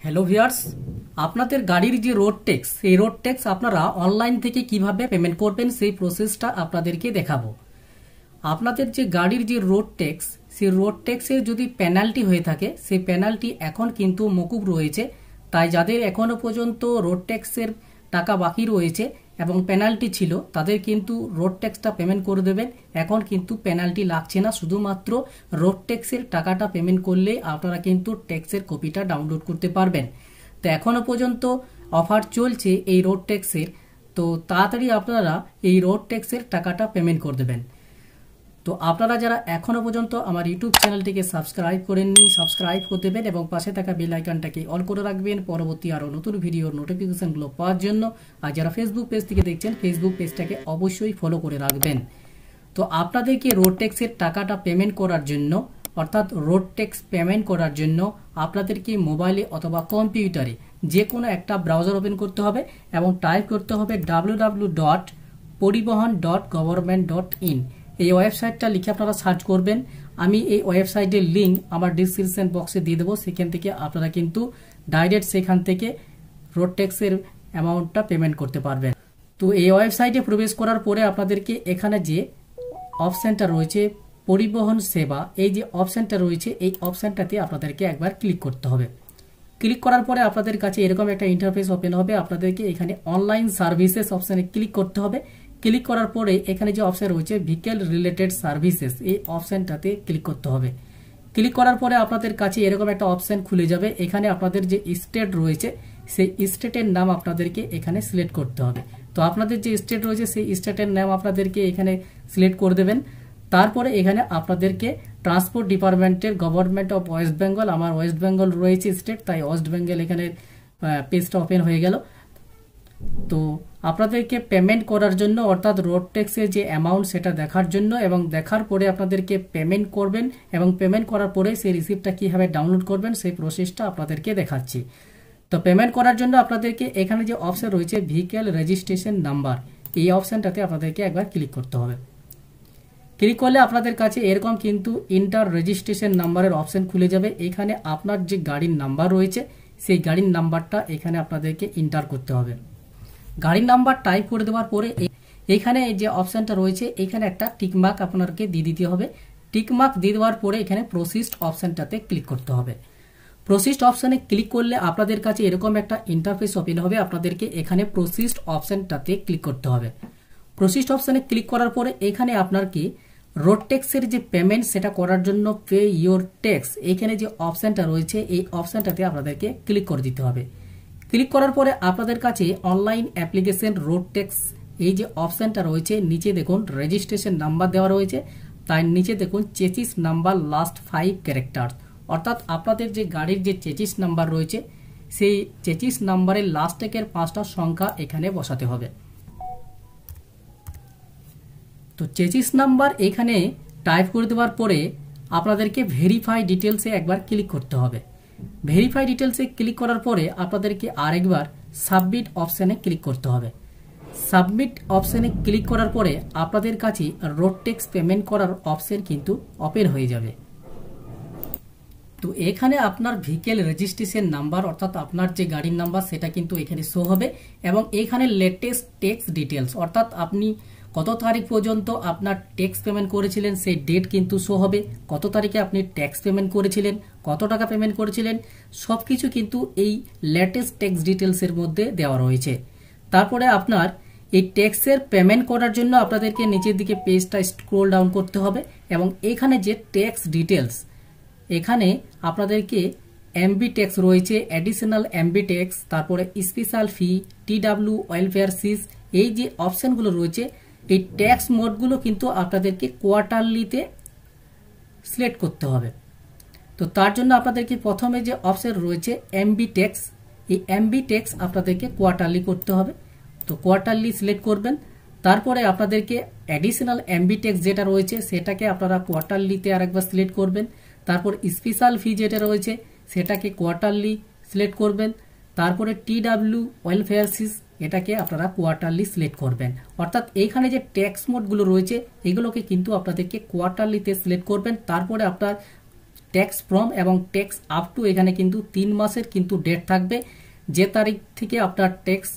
Hello viewers, আপনাদের গাড়ির যে রোড ট্যাক্স, সেই রোড ট্যাক্স আপনারা অনলাইন থেকে কিভাবে পেমেন্ট করবেন সেই প্রসেসটা আপনাদেরকে দেখাবো। আপনাদের যে গাড়ির যে রোড ট্যাক্স, সেই রোড ট্যাক্সের যদি পেনাল্টি হয়ে থাকে, সেই পেনাল্টি এখন কিন্তু মকুব রয়েছে। তাই যাদের এখনো পর্যন্ত রোড ট্যাক্সের টাকা বাকি রয়েছে এবং পেনাল্টি ছিল, তাদের কিন্তু রোড ট্যাক্সটা পেমেন্ট করে দেবেন। এখন কিন্তু পেনাল্টি লাগছে না, শুধুমাত্র রোড ট্যাক্সের টাকাটা পেমেন্ট করলে আপনারা কিন্তু ট্যাক্সের কপিটা ডাউনলোড করতে পারবেন। তো এখনো পর্যন্ত অফার চলছে এই রোড ট্যাক্সের, তো তাড়াতাড়ি আপনারা এই রোড ট্যাক্সের টাকাটা পেমেন্ট করে দেবেন। তো আপনারা যারা এখনো পর্যন্ত আমার ইউটিউব চ্যানেলটিকে সাবস্ক্রাইব করেননি, সাবস্ক্রাইব করে দেবেন এবং পাশে থাকা বেল আইকনটাকে অল করে রাখবেন পরবর্তী আরও নতুন ভিডিওর নোটিফিকেশনগুলো পাওয়ার জন্য। আর যারা ফেসবুক পেজ থেকে দেখছেন, ফেসবুক পেজটাকে অবশ্যই ফলো করে রাখবেন। তো আপনাদেরকে রোড ট্যাক্সের টাকাটা পেমেন্ট করার জন্য, অর্থাৎ রোড ট্যাক্স পেমেন্ট করার জন্য আপনাদেরকে মোবাইলে অথবা কম্পিউটারে যে কোনো একটা ব্রাউজার ওপেন করতে হবে এবং টাইপ করতে হবে www.paribohan.government.in। এই ওয়েবসাইটটা লিখে আপনারা সার্চ করবেন। আমি এই ওয়েবসাইটের লিঙ্ক আমার ডিসক্রিপশন বক্সে দিয়ে দেবো, সেখান থেকে আপনারা কিন্তু ডাইরেক্ট সেখান থেকে রোড ট্যাক্সের অ্যামাউন্টটা পেমেন্ট করতে পারবেন। তো এই ওয়েবসাইটে প্রবেশ করার পরে আপনাদেরকে এখানে যে অপশানটা রয়েছে পরিবহন সেবা, এই যে অপশানটা রয়েছে, এই অপশানটাতে আপনাদেরকে একবার ক্লিক করতে হবে। ক্লিক করার পরে আপনাদের কাছে এরকম একটা ইন্টারফেস ওপেন হবে। আপনাদেরকে এখানে অনলাইন সার্ভিসেস অপশানে ক্লিক করতে হবে। ক্লিক করার পরে এখানে যে অপশন রয়েছে ভেহিকেল রিলেটেড সার্ভিসেস, এই অপশানটাতে ক্লিক করতে হবে। ক্লিক করার পরে আপনাদের কাছে এরকম একটা অপশান খুলে যাবে। এখানে আপনাদের যে স্টেট রয়েছে, সেই স্টেটের নাম আপনাদেরকে এখানে সিলেক্ট করতে হবে। তো আপনাদের যে স্টেট রয়েছে, সেই স্টেটের নাম আপনাদেরকে এখানে সিলেক্ট করে দেবেন। তারপরে এখানে আপনাদেরকে ট্রান্সপোর্ট ডিপার্টমেন্টের গভর্নমেন্ট অফ ওয়েস্ট বেঙ্গল, আমার ওয়েস্ট বেঙ্গল রয়েছে স্টেট, তাই ওয়েস্ট বেঙ্গল এখানে পেজটা ওপেন হয়ে গেল। তো আপনাদেরকে পেমেন্ট করার জন্য, অর্থাৎ রোড ট্যাক্সের যে অ্যামাউন্ট সেটা দেখার জন্য, এবং দেখার পরে আপনাদেরকে পেমেন্ট করবেন এবং পেমেন্ট করার পরে সেই রিসিপ্টটা কীভাবে ডাউনলোড করবেন সেই প্রসেসটা আপনাদেরকে দেখাচ্ছি। তো পেমেন্ট করার জন্য আপনাদেরকে এখানে যে অপশন রয়েছে ভেহিকেল রেজিস্ট্রেশন নাম্বার, এই অপশানটাতে আপনাদেরকে একবার ক্লিক করতে হবে। ক্লিক করলে আপনাদের কাছে এরকম কিন্তু ইন্টার রেজিস্ট্রেশন নাম্বারের অপশন খুলে যাবে। এখানে আপনার যে গাড়ির নাম্বার রয়েছে, সেই গাড়ির নাম্বারটা এখানে আপনাদেরকে ইন্টার করতে হবে। গাড়ির নাম্বার টাইপ করে দেওয়ার পরে এখানে যে অপশানটা রয়েছে, এখানে একটা টিকমার্ক আপনাকে দিয়ে দিতে হবে। টিকমার্ক দিয়ে দেওয়ার পরে এখানে প্রসিস্ট অপশানটাতে ক্লিক করতে হবে। প্রসিস্ট অপশানে ক্লিক করলে আপনাদের কাছে এরকম একটা ইন্টারফেস ওপেন হবে। আপনাদেরকে এখানে প্রসিস্ট অপশানটাতে ক্লিক করতে হবে। প্রসিস্ট অপশানে ক্লিক করার পরে এখানে আপনার কি রোড ট্যাক্সের যে পেমেন্ট সেটা করার জন্য পে ইয়োর ট্যাক্স, এখানে যে অপশানটা রয়েছে, এই অপশানটাতে আপনাদেরকে ক্লিক করে দিতে হবে। ক্লিক করার পরে আপনাদের কাছে অনলাইন অ্যাপ্লিকেশন রোড ট্যাক্স, এই যে অপশানটা রয়েছে, নিচে দেখুন রেজিস্ট্রেশন নাম্বার দেওয়া রয়েছে, তাই নিচে দেখুন চেচিস নাম্বার লাস্ট 5 ক্যারেক্টার, অর্থাৎ আপনাদের যে গাড়ির যে চেচিস নাম্বার রয়েছে, সেই চেচিস নাম্বারের লাস্ট টেকের 5টা সংখ্যা এখানে বসাতে হবে। তো চেচিস নাম্বার এখানে টাইপ করে দেওয়ার পরে আপনাদেরকে ভেরিফাই ডিটেলসে একবার ক্লিক করতে হবে। ভেরিফাই ডিটেলসে ক্লিক করার পরে আপনাদেরকে আরেকবার সাবমিট অপশানে ক্লিক করতে হবে। সাবমিট অপশানে ক্লিক করার পরে আপনাদের কাছে রোড ট্যাক্স পেমেন্ট করার অপশান কিন্তু ওপেন হয়ে যাবে। তো এখানে আপনার ভেহিকেল রেজিস্ট্রেশন নাম্বার, অর্থাৎ আপনার যে গাড়ির নাম্বার, সেটা কিন্তু এখানে শো হবে এবং এখানে লেটেস্ট ট্যাক্স ডিটেলস, অর্থাৎ আপনি কত তারিখ পর্যন্ত আপনার ট্যাক্স পেমেন্ট করেছিলেন সেই ডেট কিন্তু শো হবে। কত তারিখে আপনি ট্যাক্স পেমেন্ট করেছিলেন, কত টাকা পেমেন্ট করেছিলেন, সব কিছু কিন্তু এই লেটেস্ট ট্যাক্স ডিটেলসের মধ্যে দেওয়া রয়েছে। তারপরে আপনার এই ট্যাক্সের পেমেন্ট করার জন্য আপনাদেরকে নিচের দিকে পেজটা স্ক্রোল ডাউন করতে হবে এবং এখানে যে ট্যাক্স ডিটেলস, এখানে আপনাদেরকে এমবি ট্যাক্স রয়েছে, অ্যাডিশনাল এমবি ট্যাক্স, তারপরে স্পেশাল ফি, টিডাব্লিউ ওয়েলফেয়ার সিস, এই যে অপশানগুলো রয়েছে, এই ট্যাক্স মোডগুলো কিন্তু আপনাদেরকে কোয়ার্টারলিতে সিলেক্ট করতে হবে। তো তার জন্য আপনাদেরকে প্রথমে যে অপশন রয়েছে এমবি ট্যাক্স, এই এমবি ট্যাক্স আপনাদেরকে কোয়ার্টারলি করতে হবে। তো কোয়ার্টারলি সিলেক্ট করবেন। তারপরে আপনাদেরকে অ্যাডিশনাল এমবি ট্যাক্স যেটা রয়েছে, সেটাকে আপনারা কোয়ার্টারলিতে আরেকবার সিলেক্ট করবেন। তারপর স্পেশাল ফি যেটা রয়েছে, সেটাকে কোয়ার্টারলি সিলেক্ট করবেন। তারপরে টিডাব্লিউ ওয়েলফেয়ার সিস, এটাকে আপনারা কোয়ার্টারলি সিলেক্ট করবেন। অর্থাৎ এইখানে যে ট্যাক্স মোডগুলো রয়েছে, এগুলোকে কিন্তু আপনাদেরকে কোয়ার্টারলিতে সিলেক্ট করবেন। তারপরে আপনার ট্যাক্স ফ্রম এবং ট্যাক্স আপ টু এখানে কিন্তু 3 মাসের কিন্তু ডেট থাকবে। যে তারিখ থেকে আপনার ট্যাক্স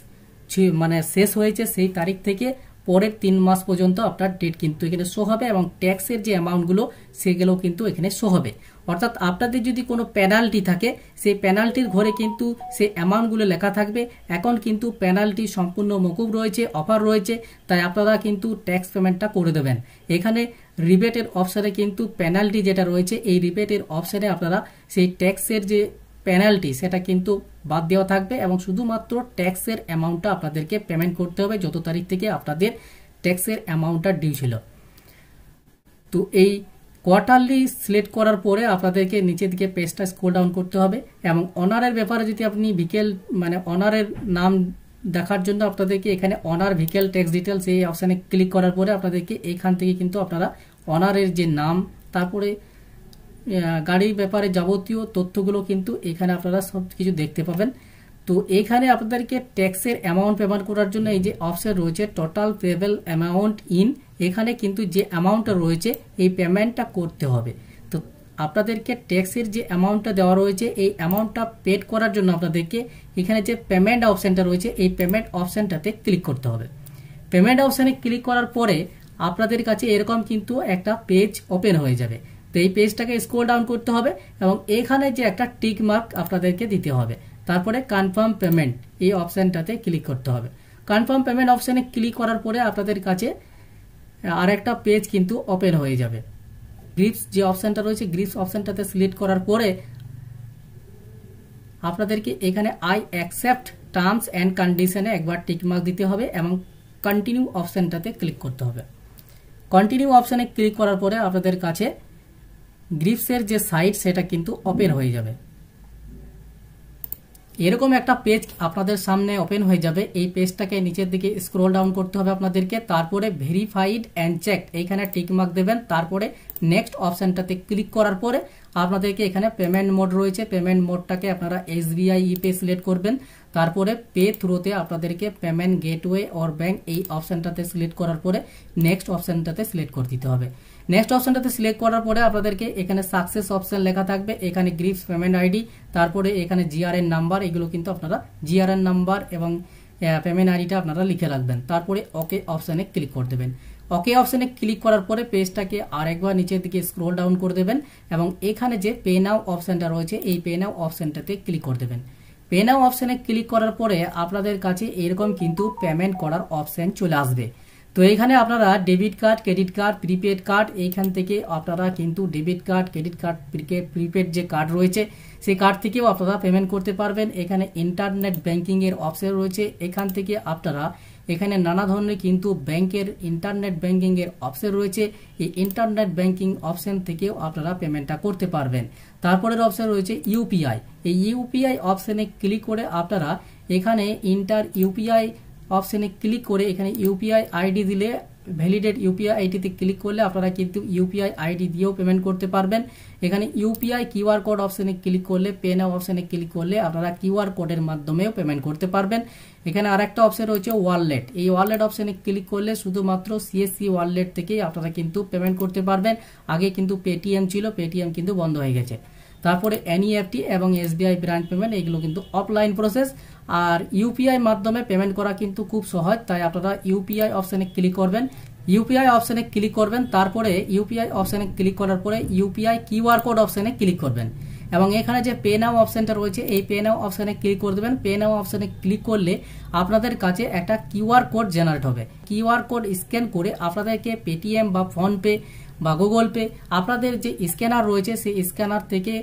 মানে শেষ হয়েছে সেই তারিখ থেকে পরের 3 মাস পর্যন্ত আপনার ডেট কিন্তু এখানে শো হবে এবং ট্যাক্সের যে অ্যামাউন্টগুলো সেগুলো কিন্তু এখানে শো হবে। অর্থাৎ আপনাদের যদি কোনো পেনাল্টি থাকে সেই পেনাল্টির ঘরে কিন্তু সেই অ্যামাউন্টগুলো লেখা থাকবে। এখন কিন্তু পেনাল্টি সম্পূর্ণ মকুব রয়েছে, অফার রয়েছে, তাই আপনারা কিন্তু ট্যাক্স পেমেন্টটা করে দেবেন। এখানে রিবেটের অপশানে কিন্তু পেনাল্টি যেটা রয়েছে এই রিবেটের অপশানে আপনারা সেই ট্যাক্সের যে পেনাল্টি সেটা কিন্তু বাদ দেওয়া থাকবে এবং শুধুমাত্র ট্যাক্সের অ্যামাউন্টটা আপনাদেরকে পেমেন্ট করতে হবে যত তারিখ থেকে আপনাদের ট্যাক্সের অ্যামাউন্টটা ডিউ ছিল। তো এই কোয়ার্টারলি সিলেক্ট করার পরে আপনাদেরকে নিচের দিকে পেজটা স্ক্রল ডাউন করতে হবে এবং অনারের ব্যাপারে যদি আপনি অনারের নাম দেখার জন্য আপনাদেরকে এখানে অনার ভিকেল ট্যাক্স ডিটেলস এই অপশানে ক্লিক করার পরে আপনাদেরকে এখান থেকে কিন্তু আপনারা অনারের যে নাম, তারপরে গাড়ির ব্যাপারে যাবতীয় তথ্যগুলো কিন্তু এখানে আপনারা সব কিছু দেখতে পাবেন। তো এখানে আপনাদেরকে ট্যাক্সের অ্যামাউন্ট পেমেন্ট করার জন্য এই যে অপশন রয়েছে টোটাল পেবেল অ্যামাউন্ট ইন, এখানে কিন্তু যে অ্যামাউন্টটা রয়েছে এই পেমেন্টটা করতে হবে। তো আপনাদেরকে ট্যাক্সের যে অ্যামাউন্টটা দেওয়া রয়েছে এই অ্যামাউন্টটা পেড করার জন্য আপনাদেরকে এখানে যে পেমেন্ট অপশানটা রয়েছে এই পেমেন্ট অপশানটাতে ক্লিক করতে হবে। পেমেন্ট অপশানে ক্লিক করার পরে আপনাদের কাছে এরকম কিন্তু একটা পেজ ওপেন হয়ে যাবে। তো এই পেজটাকে স্ক্রল ডাউন করতে হবে এবং এখানে যে একটা টিক মার্ক আপনাদেরকে দিতে হবে, তারপরে কনফার্ম পেমেন্ট এই অপশানটাতে ক্লিক করতে হবে। কনফার্ম পেমেন্ট অপশানে ক্লিক করার পরে আপনাদের কাছে আরেকটা পেজ কিন্তু ওপেন হয়ে যাবে। গ্রিপস যে অপশানটা রয়েছে গ্রিপস অপশানটাতে সিলেক্ট করার পরে আপনাদেরকে এখানে আই অ্যাকসেপ্ট টার্মস অ্যান্ড কন্ডিশনে একবার টিক মার্ক দিতে হবে এবং কন্টিনিউ অপশানটাতে ক্লিক করতে হবে। কন্টিনিউ অপশানে ক্লিক করার পরে আপনাদের কাছে গ্রিপসের যে সাইট সেটা কিন্তু ওপেন হয়ে যাবে। এরকম একটা পেজ আপনাদের সামনে ওপেন হয়ে যাবে। এই পেজটাকে নিচের দিকে স্ক্রল ডাউন করতে হবে আপনাদেরকে, তারপরে ভেরিফাইড অ্যান্ড চেকড এইখানে টিক মার্ক দেবেন, তারপরে নেক্সট অপশানটাতে ক্লিক করার পরে আপনাদেরকে এখানে পেমেন্ট মোড রয়েছে, পেমেন্ট মোডটাকে আপনারা SBI ইপে সিলেক্ট করবেন, তারপরে পে থ্রুতে আপনাদেরকে পেমেন্ট গেটওয়ে অর ব্যাংক এই অপশানটাতে সিলেক্ট করার পরে নেক্সট অপশানটাতে সিলেক্ট করে দিতে হবে। নেক্সট অপশানটাতে সিলেক্ট করার পরে আপনাদেরকে এখানে সাকসেস অপশান লেখা থাকবে, এখানে গ্রিপস পেমেন্ট আইডি, তারপরে এখানে GRN নাম্বার, এগুলো কিন্তু আপনারা GRN নাম্বার এবং পেমেন্ট আইডিটা আপনারা লিখে রাখবেন, তারপরে ওকে অপশানে ক্লিক করে দেবেন। ওকে অপশানে ক্লিক করার পরে পেজটাকে আরেকবার নিচের দিকে স্ক্রল ডাউন করে দেবেন এবং এখানে যে পে নাও অপশানটা রয়েছে এই পে নাও অপশানটাতে ক্লিক করে দেবেন। পে নাও অপশানে ক্লিক করার পরে আপনাদের কাছে এরকম কিন্তু পেমেন্ট করার অপশান চলে আসবে। তো এখানে আপনারা debit card, credit card, prepaid card, এইখান থেকে আপনারা কিন্তু debit card, credit card, prepaid যে কার্ড রয়েছে সেই কার্ড থেকেও আপনারা পেমেন্ট করতে পারবেন। এখানে ইন্টারনেট ব্যাংকিং এর অপশন রয়েছে, এখান থেকে আপনারা এখানে নানা ধরনের কিন্তু ব্যাংকের ইন্টারনেট ব্যাংকিং এর অপশন রয়েছে, এই ইন্টারনেট ব্যাংকিং অপশন থেকেও আপনারা পেমেন্টটা করতে পারবেন। তারপরের অপশন রয়েছে ইউপিআই, এই ইউপিআই অপশনে ক্লিক করে আপনারা এখানে ইন্টার ইউপিআই অপশনে ক্লিক করে এখানে ইউপিআই আইডি দিলে ভ্যালিডেট ইউপিআই আইডিতে ক্লিক করলে আপনারা কিন্তু ইউপিআই আইডি দিয়েও পেমেন্ট করতে পারবেন। এখানে ইউপিআই কিউআর কোড অপশনে ক্লিক করলে, পে নাও অপশনে ক্লিক করলে আপনারা কিউআর কোডের মাধ্যমেও পেমেন্ট করতে পারবেন। এখানে আরেকটা অপশন রয়েছে ওয়ালেট, এই ওয়ালেট অপশনে ক্লিক করলে শুধুমাত্র সিএসসি ওয়ালেট থেকেই আপনারা কিন্তু পেমেন্ট করতে পারবেন। আগে কিন্তু পেটিএম ছিল, পেটিএম কিন্তু বন্ধ হয়ে গেছে। তারপরে এনইএফটি এবং SBI ব্রাঞ্চ পেমেন্ট এগুলো কিন্তু অফলাইন প্রসেস, আর ইউপিআই মাধ্যমে পেমেন্ট করা কিন্তু খুব সহজ, তাই আপনারা ইউপিআই অপশনে ক্লিক করবেন। ইউপিআই অপশনে ক্লিক করবেন, তারপরে ইউপিআই অপশনে ক্লিক করার পরে ইউপিআই কিউআর কোড অপশনে ক্লিক করবেন এবং এখানে যে পে নাও অপশনটা রয়েছে এই পে নাও অপশনে ক্লিক করে দেবেন। পে নাও অপশনে ক্লিক করলে আপনাদের কাছে একটা কিউআর কোড জেনারেট হবে। কিউআর কোড স্ক্যান করে আপনাদেরকে পেটিএম বা ফোনপে বা গুগল পে আপনাদের যে স্ক্যানার রয়েছে সেই স্ক্যানার থেকে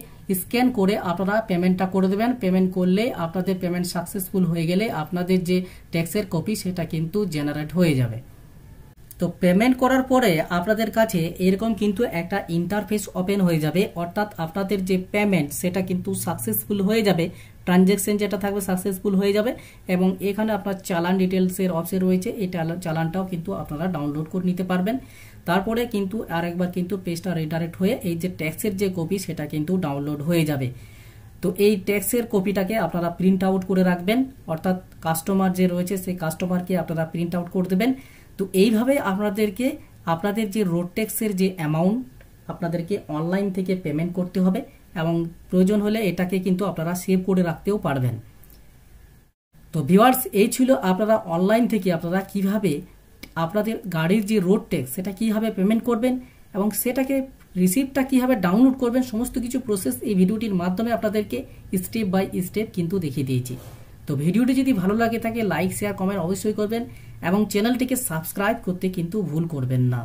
স্ক্যান করে আপনারা পেমেন্টটা করে দেবেন। পেমেন্ট করলে আপনাদের পেমেন্ট সাকসেসফুল হয়ে গেলে আপনাদের যে ট্যাক্সের কপি সেটা কিন্তু জেনারেট হয়ে যাবে। তো পেমেন্ট করার পরে আপনাদের কাছে এরকম কিন্তু একটা ইন্টারফেস ওপেন হয়ে যাবে, অর্থাৎ আপনাদের যে পেমেন্ট সেটা কিন্তু সাকসেসফুল হয়ে যাবে, ট্রানজ্যাকশন যেটা থাকবে সাকসেসফুল হয়ে যাবে এবং এখানে আপনার চালান ডিটেলসের অপশন রয়েছে, এই চালানটাও কিন্তু আপনারা ডাউনলোড করে নিতে পারবেন। তারপরে কিন্তু আরেকবার কিন্তু পেজটা রিডাইরেক্ট হয়ে এই যে ট্যাক্সের যে কপি সেটা কিন্তু ডাউনলোড হয়ে যাবে। তো এই ট্যাক্সের কপিটাকে আপনারা প্রিন্ট আউট করে রাখবেন, অর্থাৎ কাস্টমার যে রয়েছে সেই কাস্টমারকে আপনারা প্রিন্ট আউট করে দেবেন। তো এইভাবে আপনাদেরকে আপনাদের যে রোড ট্যাক্সের যে অ্যামাউন্ট আপনাদেরকে অনলাইন থেকে পেমেন্ট করতে হবে এবং প্রয়োজন হলে এটাকে কিন্তু আপনারা সেভ করে রাখতেও পারবেন। তো ভিউয়ার্স, এই ছিল আপনারা অনলাইন থেকে আপনারা কিভাবে আপনাদের গাড়ির যে রোড ট্যাক্স সেটা কিভাবে পেমেন্ট করবেন এবং সেটাকে রিসিপ্টটা কিভাবে ডাউনলোড করবেন, সমস্ত কিছু প্রসেস এই ভিডিওটির মাধ্যমে আপনাদেরকে স্টেপ বাই স্টেপ কিন্তু দেখিয়ে দিয়েছি। তো ভিডিওটি যদি ভালো লাগে থাকে লাইক শেয়ার কমেন্ট অবশ্যই করবেন এবং চ্যানেলটিকে সাবস্ক্রাইব করতে কিন্তু ভুল করবেন না।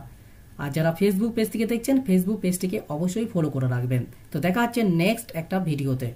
আর যারা ফেসবুক পেজ থেকে দেখছেন ফেসবুক পেজটিকে অবশ্যই ফলো করে রাখবেন। তো দেখা হচ্ছে নেক্সট একটা ভিডিওতে।